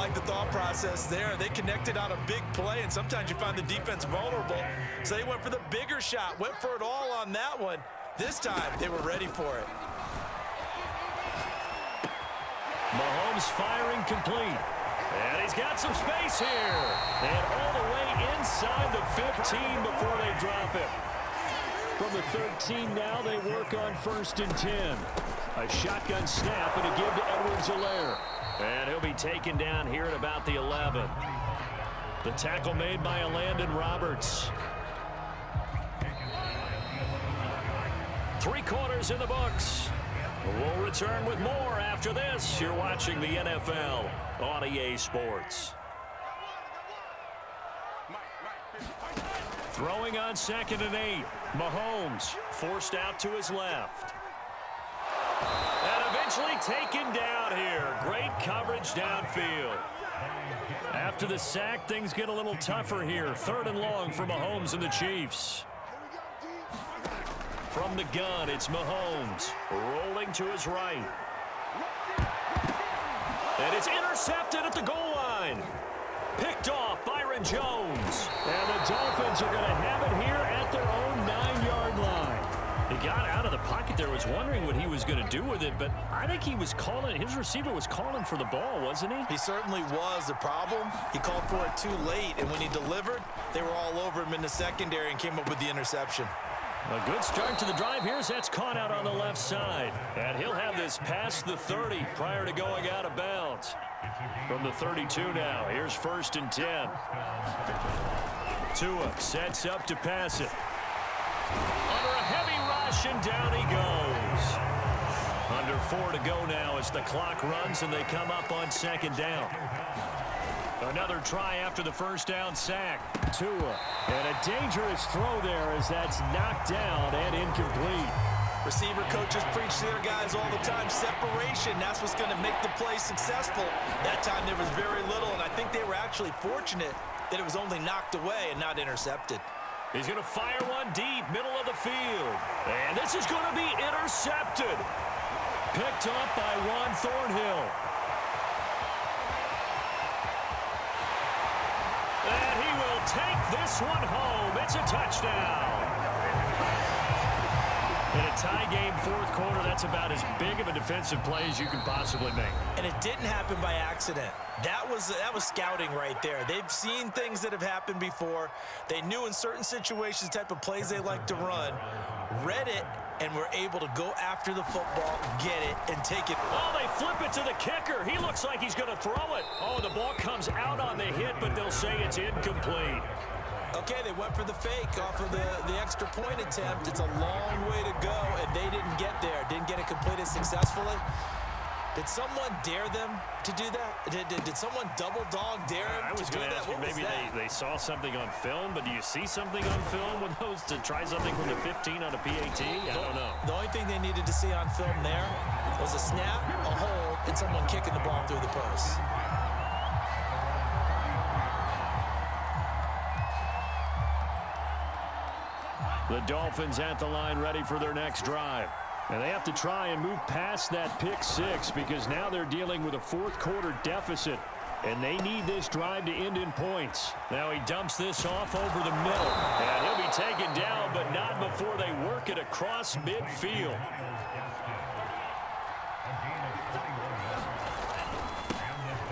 like the thought process there. They connected on a big play, and sometimes you find the defense vulnerable. So they went for the bigger shot, went for it all on that one. This time, they were ready for it. Mahomes firing complete. And he's got some space here. And all the way inside the 15 before they drop it. From the 13 now, they work on 1st and 10. A shotgun snap and a give to Edwards-Helaire. And he'll be taken down here at about the 11. The tackle made by Landon Roberts. 3 quarters in the books. We'll return with more after this. You're watching the NFL on EA Sports. Throwing on 2nd and 8. Mahomes forced out to his left. And eventually taken down here. Great coverage downfield. After the sack, things get a little tougher here. 3rd and long for Mahomes and the Chiefs. From the gun, it's Mahomes rolling to his right. And it's intercepted at the goal line. Picked off Byron Jones. And the Dolphins are going to have it here at their own 9-yard line. He got out of the pocket there, was wondering what he was going to do with it, but I think he was calling, his receiver was calling for the ball, wasn't he? He certainly was. The problem, he called for it too late, and when he delivered, they were all over him in the secondary and came up with the interception. A good start to the drive here as that's caught out on the left side. And he'll have this past the 30 prior to going out of bounds. From the 32 now, here's 1st and 10. Tua sets up to pass it. Under a heavy rush, and down he goes. Under 4 to go now as the clock runs and they come up on 2nd down. Another try after the 1st down sack. Tua. And a dangerous throw there as that's knocked down and incomplete. Receiver coaches preach to their guys all the time. Separation, that's what's going to make the play successful. That time there was very little, and I think they were actually fortunate that it was only knocked away and not intercepted. He's going to fire one deep, middle of the field. And this is going to be intercepted. Picked up by Juan Thornhill. And he will take this one home. It's a touchdown. In a tie game, 4th quarter, that's about as big of a defensive play as you can possibly make. And it didn't happen by accident. That was scouting right there. They've seen things that have happened before. They knew in certain situations the type of plays they like to run, read it, and were able to go after the football, get it, and take it. Oh, they flip it to the kicker. He looks like he's going to throw it. Oh, the ball comes out on the hit, but they'll say it's incomplete. Okay, they went for the fake off of the extra point attempt. It's a long way to go, and they didn't get there. Didn't get it completed successfully. Did someone dare them to do that? Did someone double dog dare them to do that? I was going to ask you, maybe they saw something on film, but do you see something on film with those to try something from the 15 on a PAT? I don't know. The only thing they needed to see on film there was a snap, a hold, and someone kicking the ball through the post. The Dolphins at the line ready for their next drive. And they have to try and move past that pick 6 because now they're dealing with a 4th quarter deficit. And they need this drive to end in points. Now he dumps this off over the middle. And he'll be taken down, but not before they work it across midfield.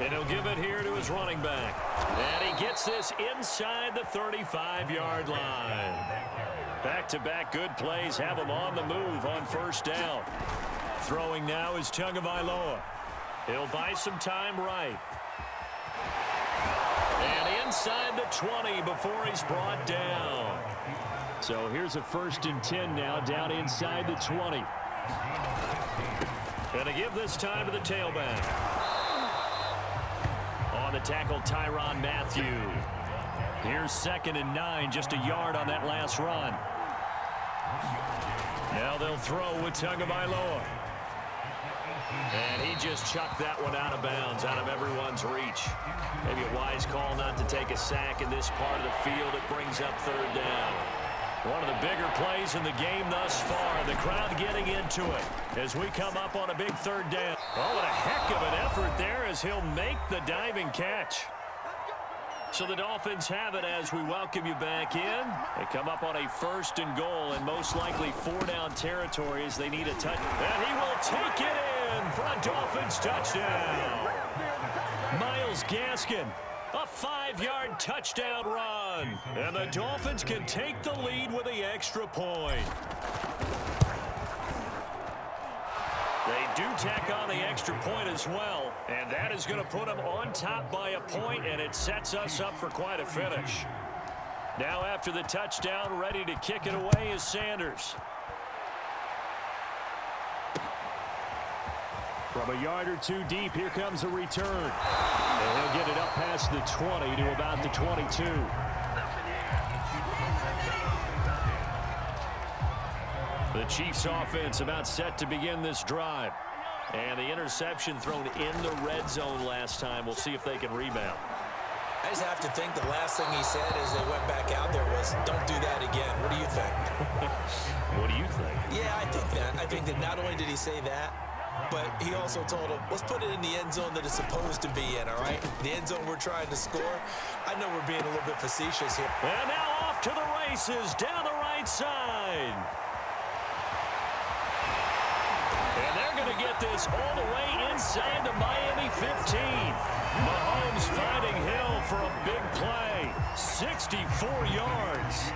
And he'll give it here to his running back. And he gets this inside the 35-yard line. Back-to-back good plays have him on the move on 1st down. Throwing now is Tagovailoa. He'll buy some time right. And inside the 20 before he's brought down. So here's a 1st and 10 now down inside the 20. And to give this time to the tailback. On the tackle, Tyrann Mathieu. Here's 2nd and 9, just a yard on that last run. Now they'll throw with Tagovailoa. And he just chucked that one out of bounds, out of everyone's reach. Maybe a wise call not to take a sack in this part of the field. It brings up 3rd down. One of the bigger plays in the game thus far. The crowd getting into it as we come up on a big third down. Oh, and a heck of an effort there as he'll make the diving catch. So the Dolphins have it as we welcome you back in. They come up on a 1st and goal and most likely 4-down territory as they need a touch. And he will take it in for a Dolphins touchdown. Myles Gaskin. A 5-yard touchdown run. And the Dolphins can take the lead with the extra point. They do tack on the extra point as well. And that is going to put them on top by a point, and it sets us up for quite a finish. Now after the touchdown, ready to kick it away is Sanders. From a yard or two deep, here comes a return. And he'll get it up past the 20 to about the 22. The Chiefs offense about set to begin this drive. And the interception thrown in the red zone last time. We'll see if they can rebound. I just have to think the last thing he said as they went back out there was, don't do that again. What do you think? What do you think? Yeah, I think that. I think that not only did he say that, but he also told him, let's put it in the end zone that it's supposed to be in, all right? The end zone we're trying to score. I know we're being a little bit facetious here. And now off to the races down the right side. And they're going to get this all the way inside the Miami 15. Mahomes finding Hill for a big play. 64 yards.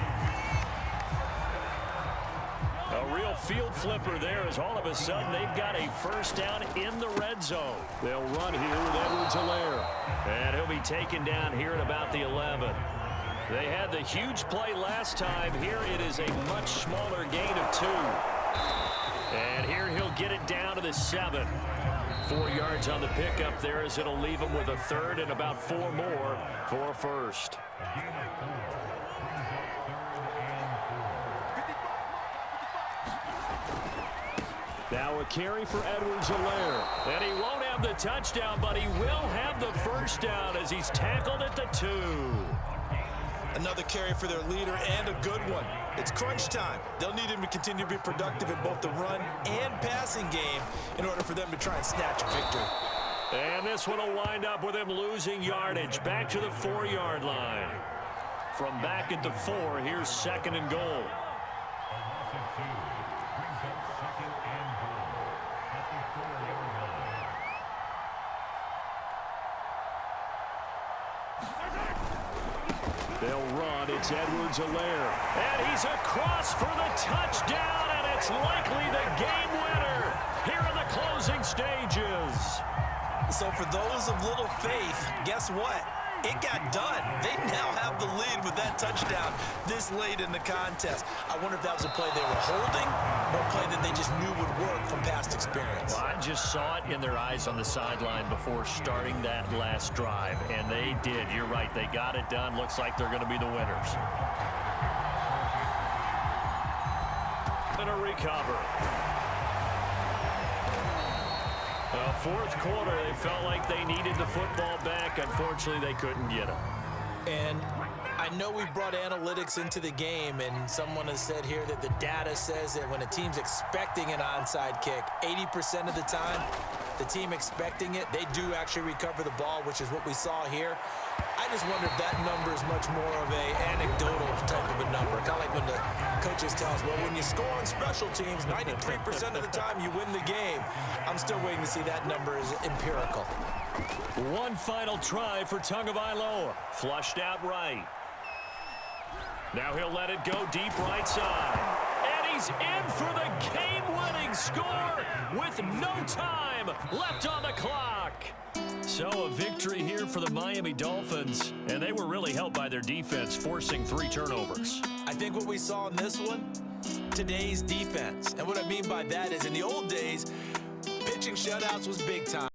A real field flipper there as all of a sudden they've got a first down in the red zone. They'll run here with Edwards-Helaire. And he'll be taken down here at about the 11. They had the huge play last time. Here it is a much smaller gain of 2. And here he'll get it down to the 7. 4 yards on the pickup there as it'll leave him with a 3rd and about 4 more for a first. Now a carry for Edwards-Helaire. And he won't have the touchdown, but he will have the first down as he's tackled at the 2. Another carry for their leader and a good one. It's crunch time. They'll need him to continue to be productive in both the run and passing game in order for them to try and snatch a victory. And this one will wind up with him losing yardage back to the 4-yard line. From back at the 4, here's 2nd and goal. They'll run. It's Edwards-Helaire. And he's across for the touchdown, and it's likely the game winner here in the closing stages. So for those of little faith, guess what? It got done. They now have the lead with that touchdown this late in the contest. I wonder if that was a play they were holding or a play that they just knew would work from past experience. Well, I just saw it in their eyes on the sideline before starting that last drive, and they did. You're right. They got it done. Looks like they're going to be the winners. And a recover. Fourth quarter, they felt like they needed the football back. Unfortunately, they couldn't get it. And I know we brought analytics into the game, and someone has said here that the data says that when a team's expecting an onside kick, 80% of the time, the team expecting it, they do actually recover the ball, which is what we saw here. I just wonder if that number is much more of a anecdotal type of a number. Kind of like when the coaches tell us, well, when you score on special teams, 93% of the time you win the game. I'm still waiting to see that number is empirical. One final try for Tagovailoa. Flushed out right. Now he'll let it go deep right side. And he's in for the game-winning score with no time left on the clock. So a victory here for the Miami Dolphins, and they were really helped by their defense, forcing 3 turnovers. I think what we saw in this one, today's defense. And what I mean by that is in the old days, pitching shutouts was big time.